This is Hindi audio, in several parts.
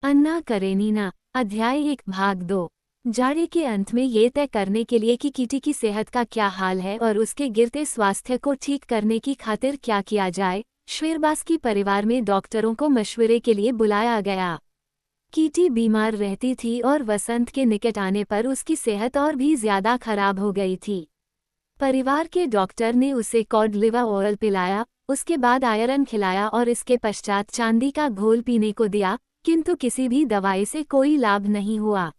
अन्ना करेनिना अध्याय 1 भाग 2। जाड़े के अंत में ये तय करने के लिए कि कीटी की सेहत का क्या हाल है और उसके गिरते स्वास्थ्य को ठीक करने की खातिर क्या किया जाए, शेरबास्की परिवार में डॉक्टरों को मशवरे के लिए बुलाया गया। कीटी बीमार रहती थी और वसंत के निकट आने पर उसकी सेहत और भी ज्यादा खराब हो गई थी। परिवार के डॉक्टर ने उसे कॉड लिवर ऑयल पिलाया, उसके बाद आयरन खिलाया और इसके पश्चात चांदी का घोल पीने को दिया, किंतु किसी भी दवाई से कोई लाभ नहीं हुआ।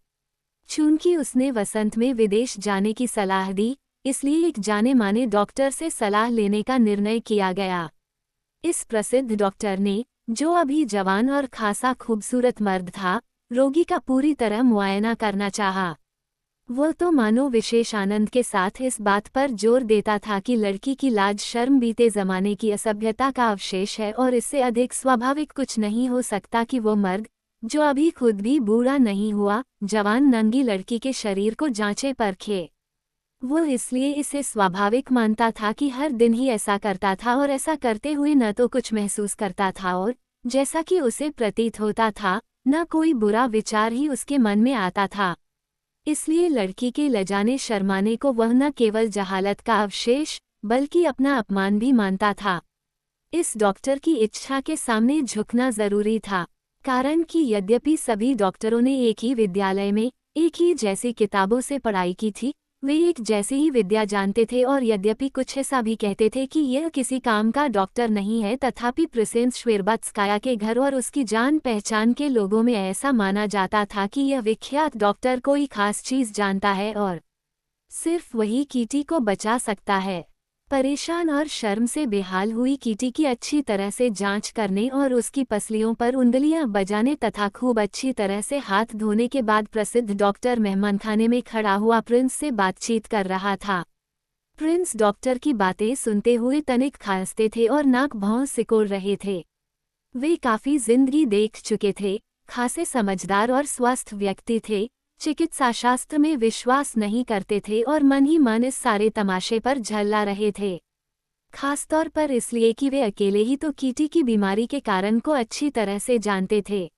चूंकि उसने वसंत में विदेश जाने की सलाह दी, इसलिए एक जाने माने डॉक्टर से सलाह लेने का निर्णय किया गया। इस प्रसिद्ध डॉक्टर ने, जो अभी जवान और खासा खूबसूरत मर्द था, रोगी का पूरी तरह मुआयना करना चाहा। वो तो मानो विशेष आनंद के साथ इस बात पर जोर देता था कि लड़की की लाज शर्म बीते जमाने की असभ्यता का अवशेष है और इससे अधिक स्वाभाविक कुछ नहीं हो सकता कि वो मर्द, जो अभी खुद भी बूढ़ा नहीं हुआ, जवान नंगी लड़की के शरीर को जांचे परखे। वो इसलिए इसे स्वाभाविक मानता था कि हर दिन ही ऐसा करता था और ऐसा करते हुए न तो कुछ महसूस करता था और, जैसा कि उसे प्रतीत होता था, न कोई बुरा विचार ही उसके मन में आता था। इसलिए लड़की के लजाने शर्माने को वह न केवल जहालत का अवशेष, बल्कि अपना अपमान भी मानता था। इस डॉक्टर की इच्छा के सामने झुकना जरूरी था, कारण कि यद्यपि सभी डॉक्टरों ने एक ही विद्यालय में, एक ही जैसी किताबों से पढ़ाई की थी, वे एक जैसी ही विद्या जानते थे और यद्यपि कुछ ऐसा भी कहते थे कि यह किसी काम का डॉक्टर नहीं है, तथापि प्रिसेंस श्वेरबात्स्काया के घर और उसकी जान पहचान के लोगों में ऐसा माना जाता था कि यह विख्यात डॉक्टर कोई खास चीज जानता है और सिर्फ वही कीटी को बचा सकता है। परेशान और शर्म से बेहाल हुई कीटी की अच्छी तरह से जांच करने और उसकी पसलियों पर उंगलियां बजाने तथा खूब अच्छी तरह से हाथ धोने के बाद प्रसिद्ध डॉक्टर मेहमानखाने में खड़ा हुआ प्रिंस से बातचीत कर रहा था। प्रिंस डॉक्टर की बातें सुनते हुए तनिक खांसते थे और नाक भौं सिकोड़ रहे थे। वे काफी जिंदगी देख चुके थे, खासे समझदार और स्वस्थ व्यक्ति थे, चिकित्साशास्त्र में विश्वास नहीं करते थे और मन ही मन इस सारे तमाशे पर झल्ला रहे थे। खासतौर पर इसलिए कि वे अकेले ही तो कीटी की बीमारी के कारण को अच्छी तरह से जानते थे।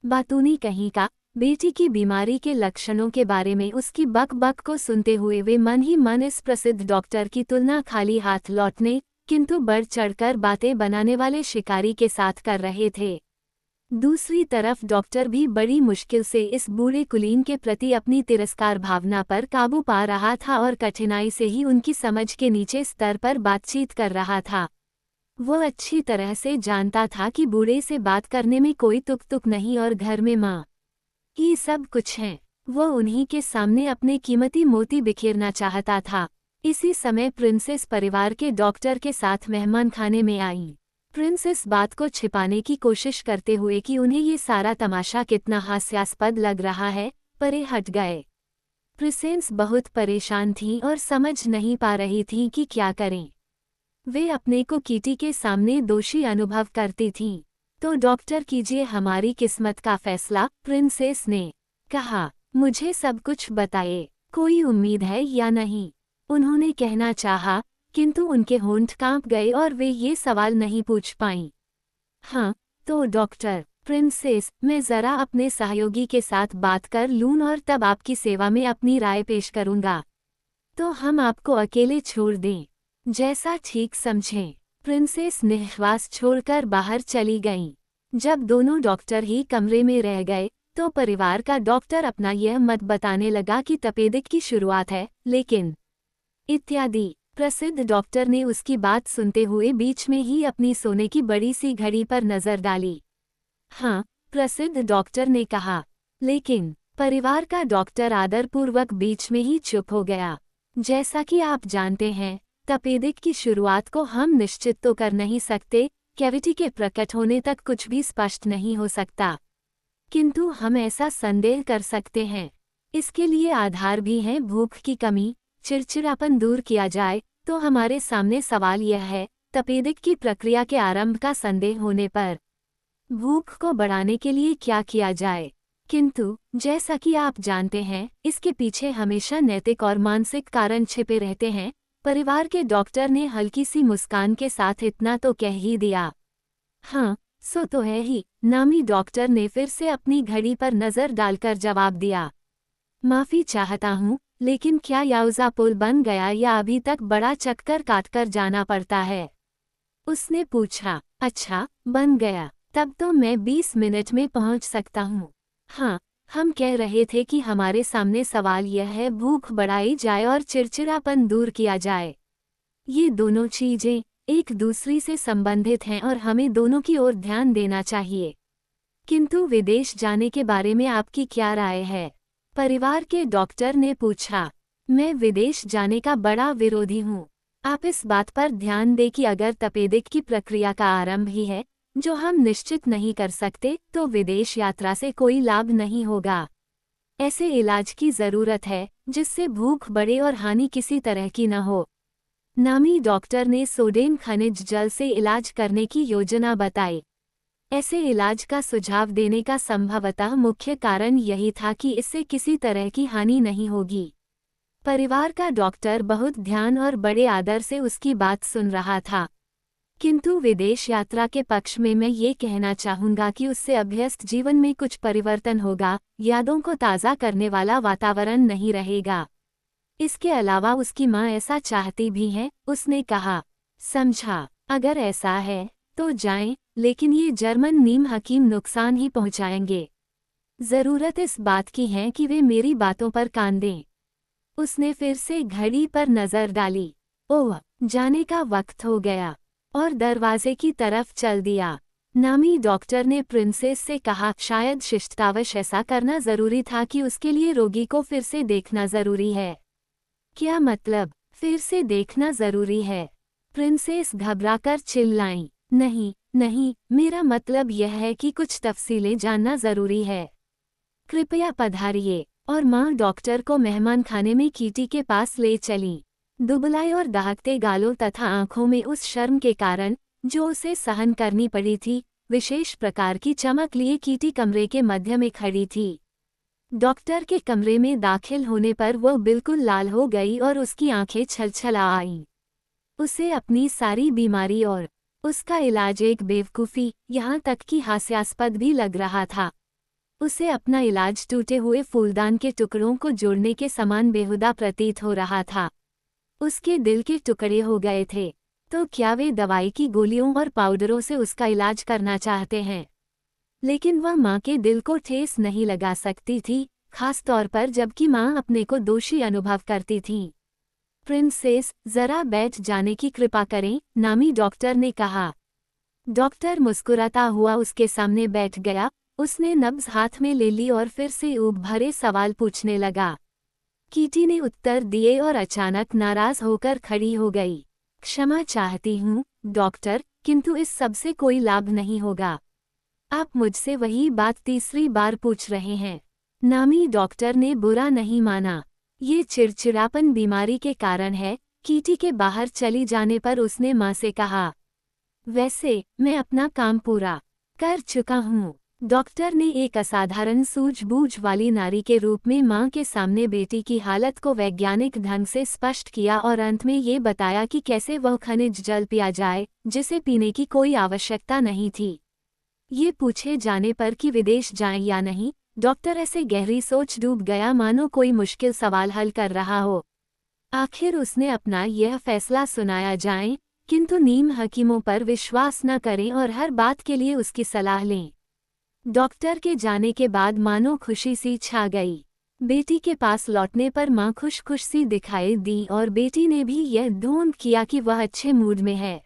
बातूनी कहीं का, बेटी की बीमारी के लक्षणों के बारे में उसकी बक बक को सुनते हुए वे मन ही मन इस प्रसिद्ध डॉक्टर की तुलना खाली हाथ लौटने, किंतु बढ़ चढ़कर बातें बनाने वाले शिकारी के साथ कर रहे थे। दूसरी तरफ डॉक्टर भी बड़ी मुश्किल से इस बूढ़े कुलीन के प्रति अपनी तिरस्कार भावना पर काबू पा रहा था और कठिनाई से ही उनकी समझ के नीचे स्तर पर बातचीत कर रहा था। वो अच्छी तरह से जानता था कि बूढ़े से बात करने में कोई तुक नहीं और घर में माँ ही सब कुछ है। वो उन्हीं के सामने अपने कीमती मोती बिखेरना चाहता था। इसी समय प्रिंसेस परिवार के डॉक्टर के साथ मेहमान खाने में आई। प्रिंस इस बात को छिपाने की कोशिश करते हुए कि उन्हें ये सारा तमाशा कितना हास्यास्पद लग रहा है, परे हट गए। प्रिसेंस बहुत परेशान थीं और समझ नहीं पा रही थीं कि क्या करें। वे अपने को कीटी के सामने दोषी अनुभव करती थीं। तो डॉक्टर कीजिए हमारी किस्मत का फैसला, प्रिंसेस ने कहा। मुझे सब कुछ बताइए, कोई उम्मीद है या नहीं? उन्होंने कहना चाहा, किंतु उनके होंठ कांप गए और वे ये सवाल नहीं पूछ पाईं। हाँ, तो डॉक्टर। प्रिंसेस, मैं जरा अपने सहयोगी के साथ बात कर लूं और तब आपकी सेवा में अपनी राय पेश करूंगा। तो हम आपको अकेले छोड़ दें? जैसा ठीक समझें। प्रिंसेस निःश्वास छोड़कर बाहर चली गईं। जब दोनों डॉक्टर ही कमरे में रह गए, तो परिवार का डॉक्टर अपना यह मत बताने लगा कि तपेदिक की शुरुआत है, लेकिन इत्यादि। प्रसिद्ध डॉक्टर ने उसकी बात सुनते हुए बीच में ही अपनी सोने की बड़ी सी घड़ी पर नजर डाली। हाँ, प्रसिद्ध डॉक्टर ने कहा। लेकिन परिवार का डॉक्टर आदरपूर्वक बीच में ही चुप हो गया। जैसा कि आप जानते हैं, तपेदिक की शुरुआत को हम निश्चित तो कर नहीं सकते, कैविटी के प्रकट होने तक कुछ भी स्पष्ट नहीं हो सकता, किंतु हम ऐसा संदेह कर सकते हैं। इसके लिए आधार भी हैं। भूख की कमी, चिड़चिड़ापन दूर किया जाए तो हमारे सामने सवाल यह है, तपेदिक की प्रक्रिया के आरंभ का संदेह होने पर भूख को बढ़ाने के लिए क्या किया जाए। किंतु जैसा कि आप जानते हैं, इसके पीछे हमेशा नैतिक और मानसिक कारण छिपे रहते हैं। परिवार के डॉक्टर ने हल्की सी मुस्कान के साथ इतना तो कह ही दिया। हाँ, सो तो है ही, नामी डॉक्टर ने फिर से अपनी घड़ी पर नजर डालकर जवाब दिया। माफी चाहता हूँ, लेकिन क्या याउजा पुल बन गया या अभी तक बड़ा चक्कर काटकर जाना पड़ता है? उसने पूछा। अच्छा, बन गया। तब तो मैं 20 मिनट में पहुंच सकता हूँ। हाँ, हम कह रहे थे कि हमारे सामने सवाल यह है, भूख बढ़ाई जाए और चिड़चिड़ापन दूर किया जाए। ये दोनों चीजें एक दूसरी से संबंधित हैं और हमें दोनों की ओर ध्यान देना चाहिए। किंतु विदेश जाने के बारे में आपकी क्या राय है? परिवार के डॉक्टर ने पूछा। मैं विदेश जाने का बड़ा विरोधी हूँ। आप इस बात पर ध्यान दें कि अगर तपेदिक की प्रक्रिया का आरंभ ही है, जो हम निश्चित नहीं कर सकते, तो विदेश यात्रा से कोई लाभ नहीं होगा। ऐसे इलाज की जरूरत है जिससे भूख बढ़े और हानि किसी तरह की न हो। नामी डॉक्टर ने सोडियम खनिज जल से इलाज करने की योजना बताई। ऐसे इलाज का सुझाव देने का संभवतः मुख्य कारण यही था कि इससे किसी तरह की हानि नहीं होगी। परिवार का डॉक्टर बहुत ध्यान और बड़े आदर से उसकी बात सुन रहा था। किंतु विदेश यात्रा के पक्ष में मैं ये कहना चाहूँगा कि उससे अभ्यस्त जीवन में कुछ परिवर्तन होगा, यादों को ताज़ा करने वाला वातावरण नहीं रहेगा। इसके अलावा उसकी माँ ऐसा चाहती भी हैं, उसने कहा। समझा, अगर ऐसा है तो जाएं, लेकिन ये जर्मन नीम हकीम नुकसान ही पहुंचाएंगे। जरूरत इस बात की है कि वे मेरी बातों पर कान दें। उसने फिर से घड़ी पर नजर डाली। ओह, जाने का वक्त हो गया, और दरवाजे की तरफ चल दिया। नामी डॉक्टर ने प्रिंसेस से कहा, शायद शिष्टावश ऐसा करना जरूरी था कि उसके लिए रोगी को फिर से देखना जरूरी है। क्या मतलब, फिर से देखना जरूरी है? प्रिंसेस घबराकर चिल्लाईं। नहीं नहीं, मेरा मतलब यह है कि कुछ तफसीलें जानना जरूरी है। कृपया पधारिए। और माँ डॉक्टर को मेहमान खाने में कीटी के पास ले चली। दुबलाए और दहकते गालों तथा आंखों में उस शर्म के कारण जो उसे सहन करनी पड़ी थी, विशेष प्रकार की चमक लिए कीटी कमरे के मध्य में खड़ी थी। डॉक्टर के कमरे में दाखिल होने पर वह बिल्कुल लाल हो गई और उसकी आंखें छलछला आईं। उसे अपनी सारी बीमारी और उसका इलाज एक बेवकूफ़ी, यहाँ तक कि हास्यास्पद भी लग रहा था। उसे अपना इलाज टूटे हुए फूलदान के टुकड़ों को जोड़ने के समान बेहुदा प्रतीत हो रहा था। उसके दिल के टुकड़े हो गए थे। तो क्या वे दवाई की गोलियों और पाउडरों से उसका इलाज करना चाहते हैं? लेकिन वह माँ के दिल को ठेस नहीं लगा सकती थी, खास तौर पर जबकि माँ अपने को दोषी अनुभव करती थी। प्रिंसेस, जरा बैठ जाने की कृपा करें, नामी डॉक्टर ने कहा। डॉक्टर मुस्कुराता हुआ उसके सामने बैठ गया। उसने नब्ज हाथ में ले ली और फिर से ऊब भरे सवाल पूछने लगा। कीटी ने उत्तर दिए और अचानक नाराज होकर खड़ी हो गई। क्षमा चाहती हूँ डॉक्टर, किंतु इस सब से कोई लाभ नहीं होगा। आप मुझसे वही बात तीसरी बार पूछ रहे हैं। नामी डॉक्टर ने बुरा नहीं माना। ये चिड़चिड़ापन बीमारी के कारण है। कीटी के बाहर चली जाने पर उसने माँ से कहा। वैसे मैं अपना काम पूरा कर चुका हूँ। डॉक्टर ने एक असाधारण सूझबूझ वाली नारी के रूप में माँ के सामने बेटी की हालत को वैज्ञानिक ढंग से स्पष्ट किया और अंत में ये बताया कि कैसे वह खनिज जल पिया जाए, जिसे पीने की कोई आवश्यकता नहीं थी। ये पूछे जाने पर कि विदेश जाएं या नहीं, डॉक्टर ऐसे गहरी सोच डूब गया मानो कोई मुश्किल सवाल हल कर रहा हो। आखिर उसने अपना यह फैसला सुनाया जाए, किंतु नीम हकीमों पर विश्वास न करें और हर बात के लिए उसकी सलाह लें। डॉक्टर के जाने के बाद मानो खुशी सी छा गई। बेटी के पास लौटने पर माँ खुश खुश सी दिखाई दी और बेटी ने भी यह ढूंढ किया कि वह अच्छे मूड में है।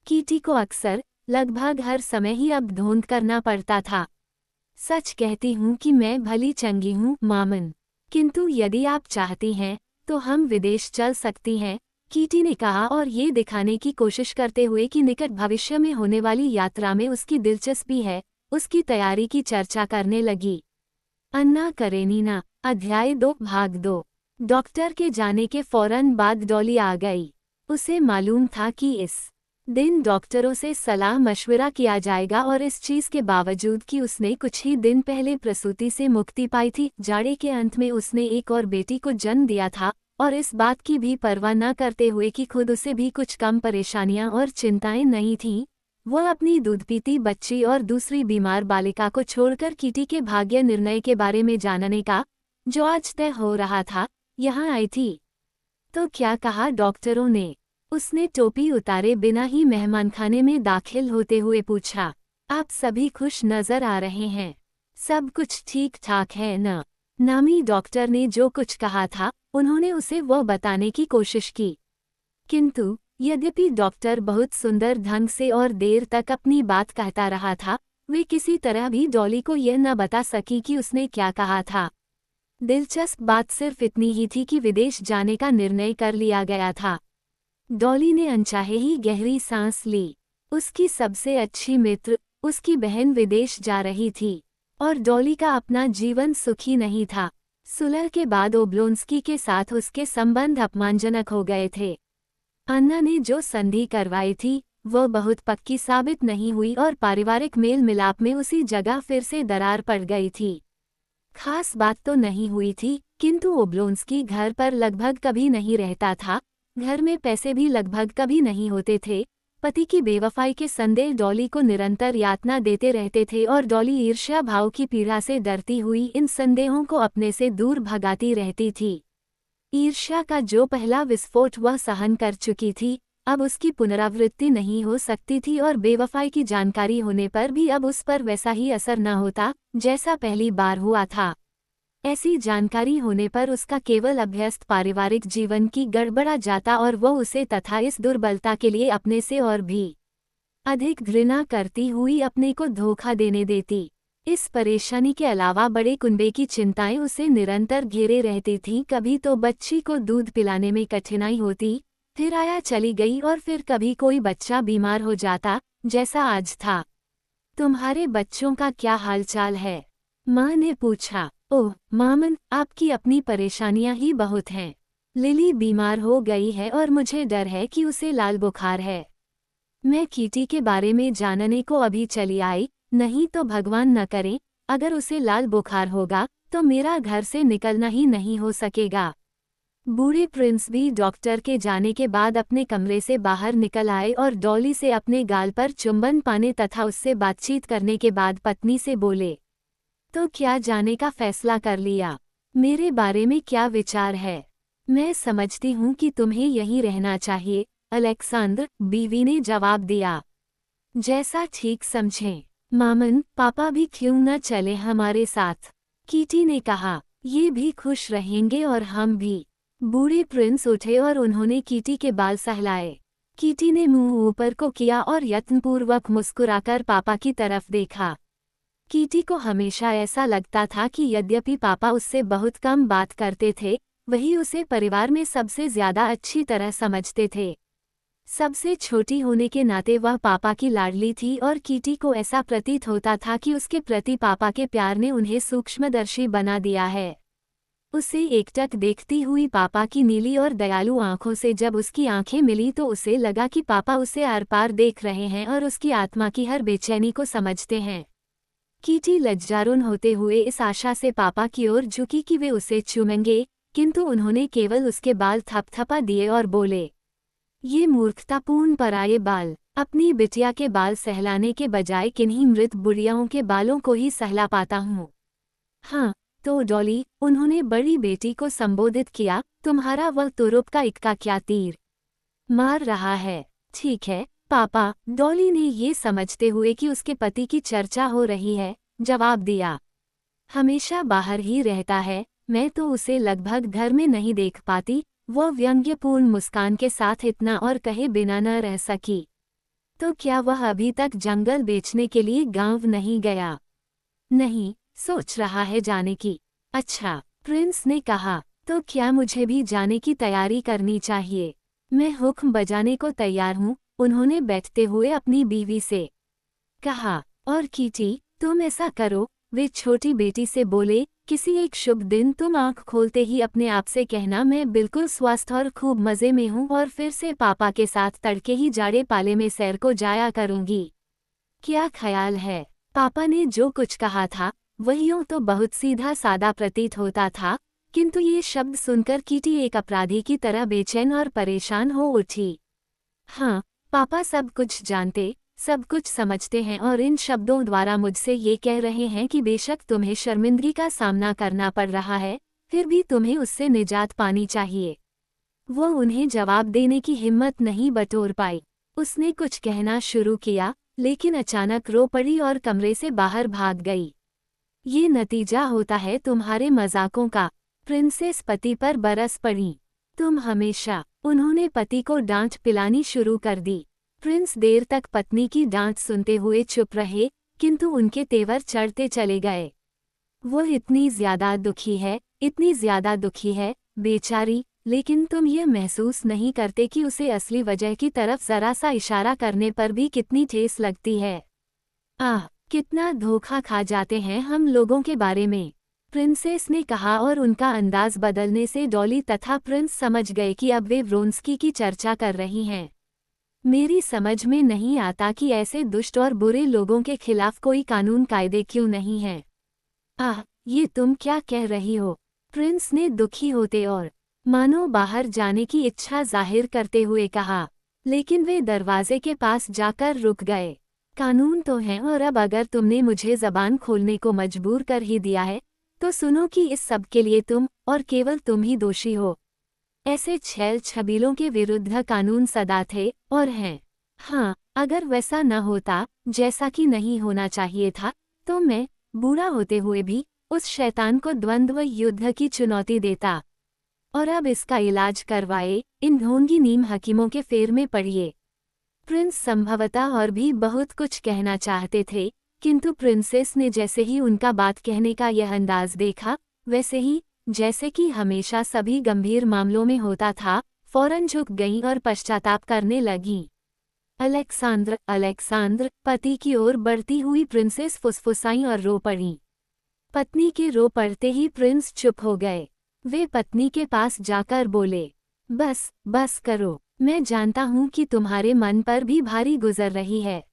कीटी को अक्सर, लगभग हर समय ही अब ढूंढ करना पड़ता था। सच कहती हूँ कि मैं भली चंगी हूँ मामन, किंतु यदि आप चाहती हैं तो हम विदेश चल सकती हैं, कीटी ने कहा और ये दिखाने की कोशिश करते हुए कि निकट भविष्य में होने वाली यात्रा में उसकी दिलचस्पी है, उसकी तैयारी की चर्चा करने लगी। अन्ना करेनीना, अध्याय 2 भाग 2। डॉक्टर के जाने के फौरन बाद डॉली आ गई। उसे मालूम था कि इस दिन डॉक्टरों से सलाह मशवरा किया जाएगा और इस चीज के बावजूद कि उसने कुछ ही दिन पहले प्रसूति से मुक्ति पाई थी, जाड़े के अंत में उसने एक और बेटी को जन्म दिया था, और इस बात की भी परवाह न करते हुए कि खुद उसे भी कुछ कम परेशानियां और चिंताएं नहीं थीं, वह अपनी दूध पीती बच्ची और दूसरी बीमार बालिका को छोड़कर किटी के भाग्य निर्णय के बारे में जानने का, जो आज तय हो रहा था, यहाँ आई थी। तो क्या कहा डॉक्टरों ने? उसने टोपी उतारे बिना ही मेहमानखाने में दाखिल होते हुए पूछा। आप सभी खुश नजर आ रहे हैं। सब कुछ ठीक ठाक है न? नामी डॉक्टर ने जो कुछ कहा था, उन्होंने उसे वह बताने की कोशिश की। किंतु यद्यपि डॉक्टर बहुत सुंदर ढंग से और देर तक अपनी बात कहता रहा था, वे किसी तरह भी डॉली को यह न बता सकी कि उसने क्या कहा था। दिलचस्प बात सिर्फ इतनी ही थी कि विदेश जाने का निर्णय कर लिया गया था। डॉली ने अनचाहे ही गहरी सांस ली। उसकी सबसे अच्छी मित्र, उसकी बहन विदेश जा रही थी, और डॉली का अपना जीवन सुखी नहीं था। सुलह के बाद ओब्लोंस्की के साथ उसके संबंध अपमानजनक हो गए थे। अन्ना ने जो संधि करवाई थी, वह बहुत पक्की साबित नहीं हुई और पारिवारिक मेल मिलाप में उसी जगह फिर से दरार पड़ गई थी। खास बात तो नहीं हुई थी, किंतु ओब्लोंस्की घर पर लगभग कभी नहीं रहता था, घर में पैसे भी लगभग कभी नहीं होते थे। पति की बेवफाई के संदेह डॉली को निरंतर यातना देते रहते थे और डॉली ईर्ष्या भाव की पीड़ा से डरती हुई इन संदेहों को अपने से दूर भगाती रहती थी। ईर्ष्या का जो पहला विस्फोट वह सहन कर चुकी थी, अब उसकी पुनरावृत्ति नहीं हो सकती थी और बेवफाई की जानकारी होने पर भी अब उस पर वैसा ही असर न होता जैसा पहली बार हुआ था। ऐसी जानकारी होने पर उसका केवल अभ्यस्त पारिवारिक जीवन की गड़बड़ा जाता और वह उसे तथा इस दुर्बलता के लिए अपने से और भी अधिक घृणा करती हुई अपने को धोखा देने देती। इस परेशानी के अलावा बड़े कुनबे की चिंताएं उसे निरंतर घेरे रहती थीं। कभी तो बच्ची को दूध पिलाने में कठिनाई होती, फिर आया चली गई और फिर कभी कोई बच्चा बीमार हो जाता, जैसा आज था। तुम्हारे बच्चों का क्या हालचाल है? माँ ने पूछा। ओह मामन, आपकी अपनी परेशानियां ही बहुत हैं। लिली बीमार हो गई है और मुझे डर है कि उसे लाल बुखार है। मैं किटी के बारे में जानने को अभी चली आई, नहीं तो भगवान न करे, अगर उसे लाल बुखार होगा तो मेरा घर से निकलना ही नहीं हो सकेगा। बूढ़े प्रिंस भी डॉक्टर के जाने के बाद अपने कमरे से बाहर निकल आए और डॉली से अपने गाल पर चुंबन पाने तथा उससे बातचीत करने के बाद पत्नी से बोले, तो क्या जाने का फैसला कर लिया? मेरे बारे में क्या विचार है? मैं समझती हूँ कि तुम्हें यहीं रहना चाहिए, अलेक्सांद्र, बीवी ने जवाब दिया। जैसा ठीक समझें। मामन, पापा भी क्यों न चले हमारे साथ? कीटी ने कहा। ये भी खुश रहेंगे और हम भी। बूढ़े प्रिंस उठे और उन्होंने कीटी के बाल सहलाए। कीटी ने मुंह ऊपर को किया और यत्नपूर्वक मुस्कुराकर पापा की तरफ देखा। कीटी को हमेशा ऐसा लगता था कि यद्यपि पापा उससे बहुत कम बात करते थे, वही उसे परिवार में सबसे ज्यादा अच्छी तरह समझते थे। सबसे छोटी होने के नाते वह पापा की लाडली थी और कीटी को ऐसा प्रतीत होता था कि उसके प्रति पापा के प्यार ने उन्हें सूक्ष्मदर्शी बना दिया है। उसे एकटक देखती हुई पापा की नीली और दयालु आंखों से जब उसकी आंखें मिली तो उसे लगा कि पापा उसे आर पार देख रहे हैं और उसकी आत्मा की हर बेचैनी को समझते हैं। कीटी लज्जारुन होते हुए इस आशा से पापा की ओर झुकी कि वे उसे चूमेंगे, किंतु उन्होंने केवल उसके बाल थपथपा दिए और बोले, ये मूर्खतापूर्ण पराये बाल। अपनी बिटिया के बाल सहलाने के बजाय किन्हीं मृत बुढ़ियाओं के बालों को ही सहला पाता हूँ। हाँ तो डॉली, उन्होंने बड़ी बेटी को संबोधित किया, तुम्हारा वह तुरुप का इक्का क्या तीर मार रहा है? ठीक है पापा, डॉली ने ये समझते हुए कि उसके पति की चर्चा हो रही है, जवाब दिया। हमेशा बाहर ही रहता है, मैं तो उसे लगभग घर में नहीं देख पाती। वह व्यंग्यपूर्ण मुस्कान के साथ इतना और कहे बिना न रह सकी। तो क्या वह अभी तक जंगल बेचने के लिए गांव नहीं गया? नहीं, सोच रहा है जाने की। अच्छा, प्रिंस ने कहा, तो क्या मुझे भी जाने की तैयारी करनी चाहिए? मैं हुक्म बजाने को तैयार हूँ, उन्होंने बैठते हुए अपनी बीवी से कहा। और कीटी, तुम ऐसा करो, वे छोटी बेटी से बोले, किसी एक शुभ दिन तुम आंख खोलते ही अपने आप से कहना, मैं बिल्कुल स्वस्थ और खूब मज़े में हूँ और फिर से पापा के साथ तड़के ही जाड़े पाले में सैर को जाया करूँगी। क्या ख्याल है? पापा ने जो कुछ कहा था वह यूं तो बहुत सीधा सादा प्रतीत होता था, किंतु ये शब्द सुनकर कीटी एक अपराधी की तरह बेचैन और परेशान हो उठी। हाँ, पापा सब कुछ जानते, सब कुछ समझते हैं और इन शब्दों द्वारा मुझसे ये कह रहे हैं कि बेशक तुम्हें शर्मिंदगी का सामना करना पड़ रहा है, फिर भी तुम्हें उससे निजात पानी चाहिए। वो उन्हें जवाब देने की हिम्मत नहीं बटोर पाई। उसने कुछ कहना शुरू किया, लेकिन अचानक रो पड़ी और कमरे से बाहर भाग गई। ये नतीजा होता है तुम्हारे मजाकों का। प्रिंसेस पति पर बरस पड़ी। तुम हमेशा। उन्होंने पति को डांट पिलानी शुरू कर दी। प्रिंस देर तक पत्नी की डांट सुनते हुए चुप रहे, किंतु उनके तेवर चढ़ते चले गए। वो इतनी ज्यादा दुखी है, इतनी ज्यादा दुखी है, बेचारी। लेकिन तुम ये महसूस नहीं करते कि उसे असली वजह की तरफ जरा सा इशारा करने पर भी कितनी ठेस लगती है। आह, कितना धोखा खा जाते हैं हम लोगों के बारे में, प्रिंसेस ने कहा और उनका अंदाज बदलने से डॉली तथा प्रिंस समझ गए कि अब वे व्रोंस्की की चर्चा कर रही हैं। मेरी समझ में नहीं आता कि ऐसे दुष्ट और बुरे लोगों के खिलाफ कोई कानून कायदे क्यों नहीं हैं। आह, ये तुम क्या कह रही हो? प्रिंस ने दुखी होते और मानो बाहर जाने की इच्छा जाहिर करते हुए कहा, लेकिन वे दरवाजे के पास जाकर रुक गए। कानून तो हैं और अब अगर तुमने मुझे जबान खोलने को मजबूर कर ही दिया है, तो सुनो कि इस सब के लिए तुम और केवल तुम ही दोषी हो। ऐसे छेल छबीलों के विरुद्ध कानून सदा थे और हैं। हाँ, अगर वैसा न होता, जैसा कि नहीं होना चाहिए था, तो मैं, बूढ़ा होते हुए भी, उस शैतान को द्वंद्व युद्ध की चुनौती देता। और अब इसका इलाज करवाए, इन ढोंगी नीम हकीमों के फेर में पड़िए। प्रिंस संभवतः और भी बहुत कुछ कहना चाहते थे, किंतु प्रिंसेस ने जैसे ही उनका बात कहने का यह अंदाज देखा, वैसे ही, जैसे कि हमेशा सभी गंभीर मामलों में होता था, फौरन झुक गईं और पश्चाताप करने लगीं। अलेक्सांद्र, अलेक्सांद्र, पति की ओर बढ़ती हुई प्रिंसेस फुसफुसाईं और रो पड़ीं। पत्नी के रो पड़ते ही प्रिंस चुप हो गए। वे पत्नी के पास जाकर बोले, बस, बस करो। मैं जानता हूँ कि तुम्हारे मन पर भी भारी गुजर रही है।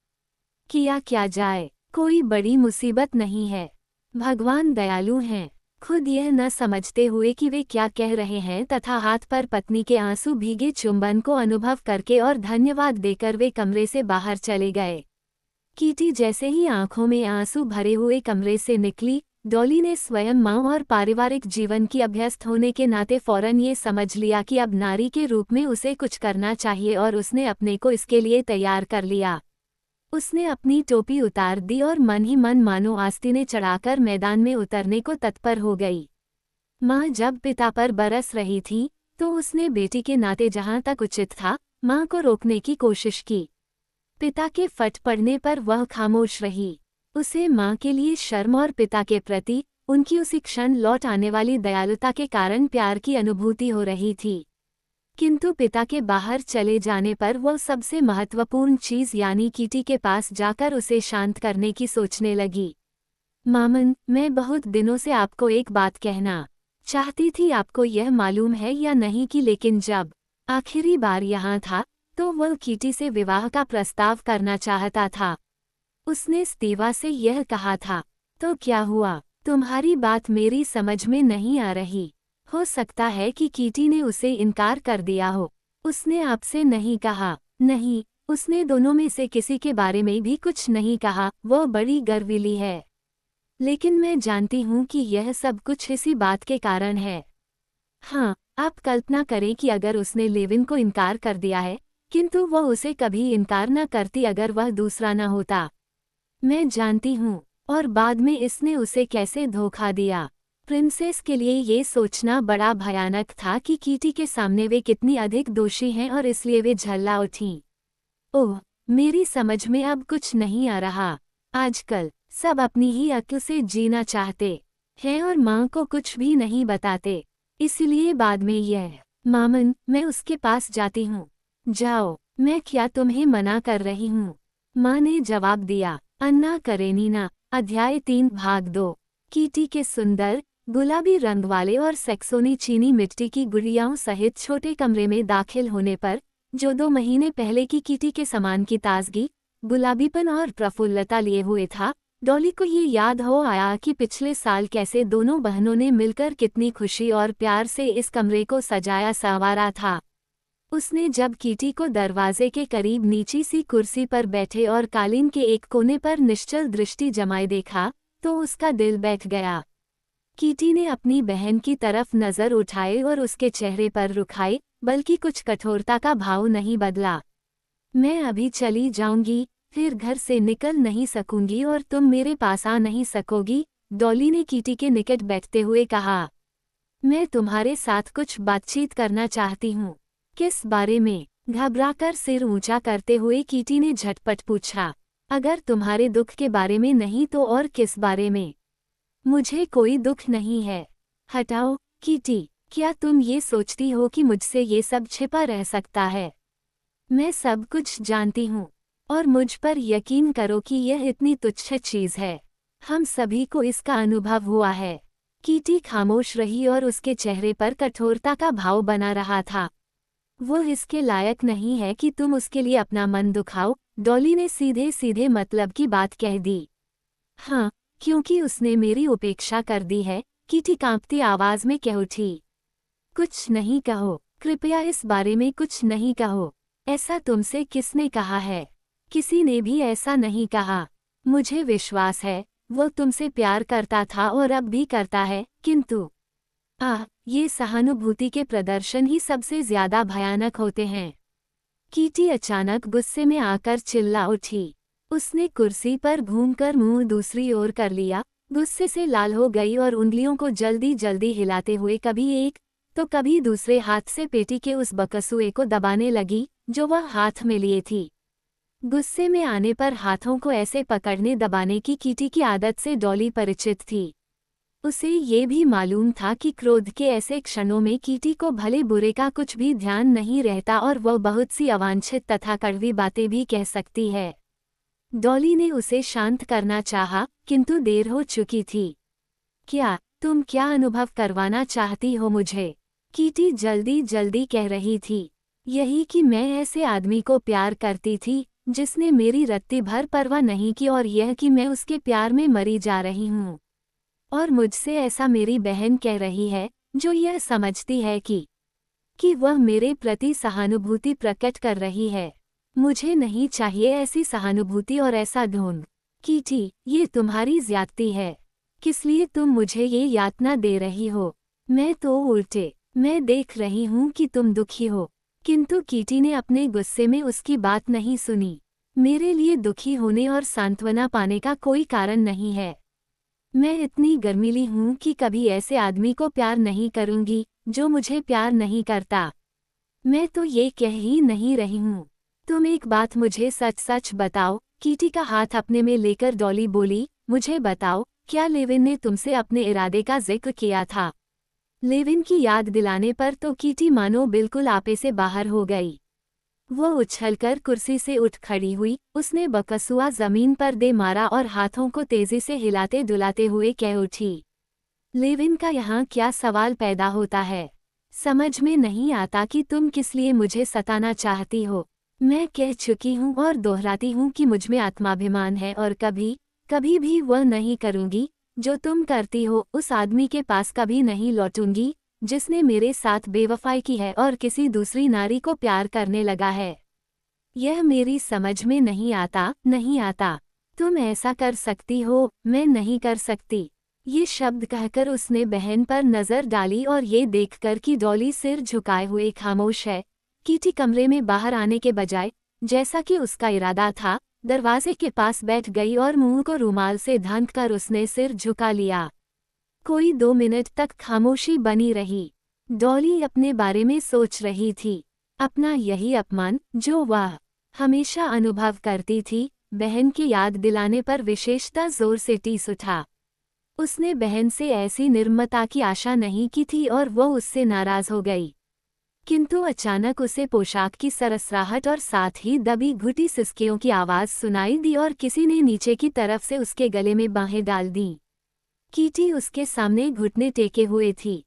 किया क्या जाए, कोई बड़ी मुसीबत नहीं है। भगवान दयालु हैं। खुद यह न समझते हुए कि वे क्या कह रहे हैं तथा हाथ पर पत्नी के आंसू भीगे चुंबन को अनुभव करके और धन्यवाद देकर वे कमरे से बाहर चले गए। कीटी जैसे ही आंखों में आंसू भरे हुए कमरे से निकली, डॉली ने स्वयं माँ और पारिवारिक जीवन की अभ्यस्त होने के नाते फौरन ये समझ लिया कि अब नारी के रूप में उसे कुछ करना चाहिए और उसने अपने को इसके लिए तैयार कर लिया। उसने अपनी टोपी उतार दी और मन ही मन मानो आस्तीनें चढ़ाकर मैदान में उतरने को तत्पर हो गई। माँ जब पिता पर बरस रही थी, तो उसने बेटी के नाते जहाँ तक उचित था, माँ को रोकने की कोशिश की। पिता के फट पड़ने पर वह खामोश रही। उसे माँ के लिए शर्म और पिता के प्रति उनकी उसी क्षण लौट आने वाली दयालुता के कारण प्यार की अनुभूति हो रही थी। किंतु पिता के बाहर चले जाने पर वह सबसे महत्वपूर्ण चीज यानी कीटी के पास जाकर उसे शांत करने की सोचने लगी। मामन, मैं बहुत दिनों से आपको एक बात कहना चाहती थी। आपको यह मालूम है या नहीं कि लेकिन जब आखिरी बार यहाँ था, तो वह कीटी से विवाह का प्रस्ताव करना चाहता था। उसने स्टीवा से यह कहा था। तो क्या हुआ? तुम्हारी बात मेरी समझ में नहीं आ रही। हो सकता है कि कीटी ने उसे इनकार कर दिया हो। उसने आपसे नहीं कहा? नहीं, उसने दोनों में से किसी के बारे में भी कुछ नहीं कहा। वह बड़ी गर्वीली है। लेकिन मैं जानती हूँ कि यह सब कुछ इसी बात के कारण है। हाँ, आप कल्पना करें कि अगर उसने लेविन को इनकार कर दिया है, किंतु वह उसे कभी इनकार न करती अगर वह दूसरा न होता। मैं जानती हूँ, और बाद में इसने उसे कैसे धोखा दिया। प्रिंसेस के लिए ये सोचना बड़ा भयानक था कि कीटी के सामने वे कितनी अधिक दोषी हैं और इसलिए वे झल्ला उठीं। ओह, मेरी समझ में अब कुछ नहीं आ रहा। आजकल सब अपनी ही अक्ल से जीना चाहते हैं और माँ को कुछ भी नहीं बताते। इसलिए बाद में यह। मामन, मैं उसके पास जाती हूँ। जाओ, मैं क्या तुम्हें मना कर रही हूँ? माँ ने जवाब दिया। अन्ना करेनीना, अध्याय 3 भाग 2। कीटी के सुंदर, गुलाबी रंग वाले और सेक्सोनी चीनी मिट्टी की गुड़ियाओं सहित छोटे कमरे में दाखिल होने पर, जो 2 महीने पहले की कीटी के समान की ताजगी, गुलाबीपन और प्रफुल्लता लिए हुए था, डॉली को ये याद हो आया कि पिछले साल कैसे दोनों बहनों ने मिलकर कितनी खुशी और प्यार से इस कमरे को सजाया संवारा था। उसने जब कीटी को दरवाजे के करीब नीची सी कुर्सी पर बैठे और कालीन के एक कोने पर निश्चल दृष्टि जमाए देखा तो उसका दिल बैठ गया। कीटी ने अपनी बहन की तरफ नजर उठाई और उसके चेहरे पर रुखाई, बल्कि कुछ कठोरता का भाव नहीं बदला। मैं अभी चली जाऊंगी, फिर घर से निकल नहीं सकूंगी और तुम मेरे पास आ नहीं सकोगी, डॉली ने कीटी के निकट बैठते हुए कहा। मैं तुम्हारे साथ कुछ बातचीत करना चाहती हूँ। किस बारे में? घबराकर सिर ऊंचा करते हुए कीटी ने झटपट पूछा। अगर तुम्हारे दुख के बारे में नहीं तो और किस बारे में? मुझे कोई दुख नहीं है। हटाओ कीटी, क्या तुम ये सोचती हो कि मुझसे ये सब छिपा रह सकता है? मैं सब कुछ जानती हूँ, और मुझ पर यकीन करो कि यह इतनी तुच्छ चीज है। हम सभी को इसका अनुभव हुआ है। कीटी खामोश रही और उसके चेहरे पर कठोरता का भाव बना रहा था। वो इसके लायक नहीं है कि तुम उसके लिए अपना मन दुखाओ, डॉली ने सीधे सीधे मतलब की बात कह दी। हाँ, क्योंकि उसने मेरी उपेक्षा कर दी है, कीटी कांपती आवाज में कह उठी। कुछ नहीं कहो, कृपया इस बारे में कुछ नहीं कहो। ऐसा तुमसे किसने कहा है? किसी ने भी ऐसा नहीं कहा। मुझे विश्वास है वो तुमसे प्यार करता था और अब भी करता है, किंतु ये सहानुभूति के प्रदर्शन ही सबसे ज्यादा भयानक होते हैं। कीटी अचानक गुस्से में आकर चिल्ला उठी। उसने कुर्सी पर घूमकर मुंह दूसरी ओर कर लिया, गुस्से से लाल हो गई और उंगलियों को जल्दी जल्दी हिलाते हुए कभी एक तो कभी दूसरे हाथ से पेटी के उस बकसुए को दबाने लगी जो वह हाथ में लिए थी। गुस्से में आने पर हाथों को ऐसे पकड़ने दबाने की कीटी की आदत से डॉली परिचित थी। उसे ये भी मालूम था कि क्रोध के ऐसे क्षणों में कीटी को भले बुरे का कुछ भी ध्यान नहीं रहता और वह बहुत सी अवांछित तथा कड़वी बातें भी कह सकती है। डॉली ने उसे शांत करना चाहा, किंतु देर हो चुकी थी। तुम क्या अनुभव करवाना चाहती हो मुझे? कीटी जल्दी जल्दी कह रही थी। यही कि मैं ऐसे आदमी को प्यार करती थी जिसने मेरी रत्ती भर परवाह नहीं की, और यह कि मैं उसके प्यार में मरी जा रही हूँ। और मुझसे ऐसा मेरी बहन कह रही है, जो यह समझती है कि वह मेरे प्रति सहानुभूति प्रकट कर रही है। मुझे नहीं चाहिए ऐसी सहानुभूति और ऐसा ढोंग। कीटी, ये तुम्हारी ज्यादती है। किस लिए तुम मुझे ये यातना दे रही हो? मैं तो उल्टे, मैं देख रही हूँ कि तुम दुखी हो। किंतु कीटी ने अपने गुस्से में उसकी बात नहीं सुनी। मेरे लिए दुखी होने और सांत्वना पाने का कोई कारण नहीं है। मैं इतनी गर्मीली हूँ कि कभी ऐसे आदमी को प्यार नहीं करूँगी जो मुझे प्यार नहीं करता। मैं तो ये कह ही नहीं रही हूँ। तुम एक बात मुझे सच सच बताओ। कीटी का हाथ अपने में लेकर डॉली बोली, मुझे बताओ, क्या लेविन ने तुमसे अपने इरादे का जिक्र किया था? लेविन की याद दिलाने पर तो कीटी मानो बिल्कुल आपे से बाहर हो गई। वो उछलकर कुर्सी से उठ खड़ी हुई, उसने बकसुआ जमीन पर दे मारा और हाथों को तेजी से हिलाते डुलाते हुए कह उठी। लेविन का यहाँ क्या सवाल पैदा होता है? समझ में नहीं आता कि तुम किस लिए मुझे सताना चाहती हो। मैं कह चुकी हूँ और दोहराती हूँ कि मुझमें आत्माभिमान है और कभी भी वह नहीं करूँगी जो तुम करती हो। उस आदमी के पास कभी नहीं लौटूंगी जिसने मेरे साथ बेवफाई की है और किसी दूसरी नारी को प्यार करने लगा है। यह मेरी समझ में नहीं आता। तुम ऐसा कर सकती हो, मैं नहीं कर सकती। ये शब्द कहकर उसने बहन पर नजर डाली और ये देखकर कि डॉली सिर झुकाए हुए खामोश है, कीटी कमरे में बाहर आने के बजाय, जैसा कि उसका इरादा था, दरवाजे के पास बैठ गई और मुंह को रुमाल से ढांककर उसने सिर झुका लिया। कोई 2 मिनट तक खामोशी बनी रही। डॉली अपने बारे में सोच रही थी। अपना यही अपमान जो वह हमेशा अनुभव करती थी, बहन की याद दिलाने पर विशेषता जोर से टीस उठा। उसने बहन से ऐसी निर्ममता की आशा नहीं की थी और वो उससे नाराज हो गई। किंतु अचानक उसे पोशाक की सरसराहट और साथ ही दबी घुटी सिसकियों की आवाज सुनाई दी और किसी ने नीचे की तरफ से उसके गले में बाहें डाल दी। कीटी उसके सामने घुटने टेके हुए थी।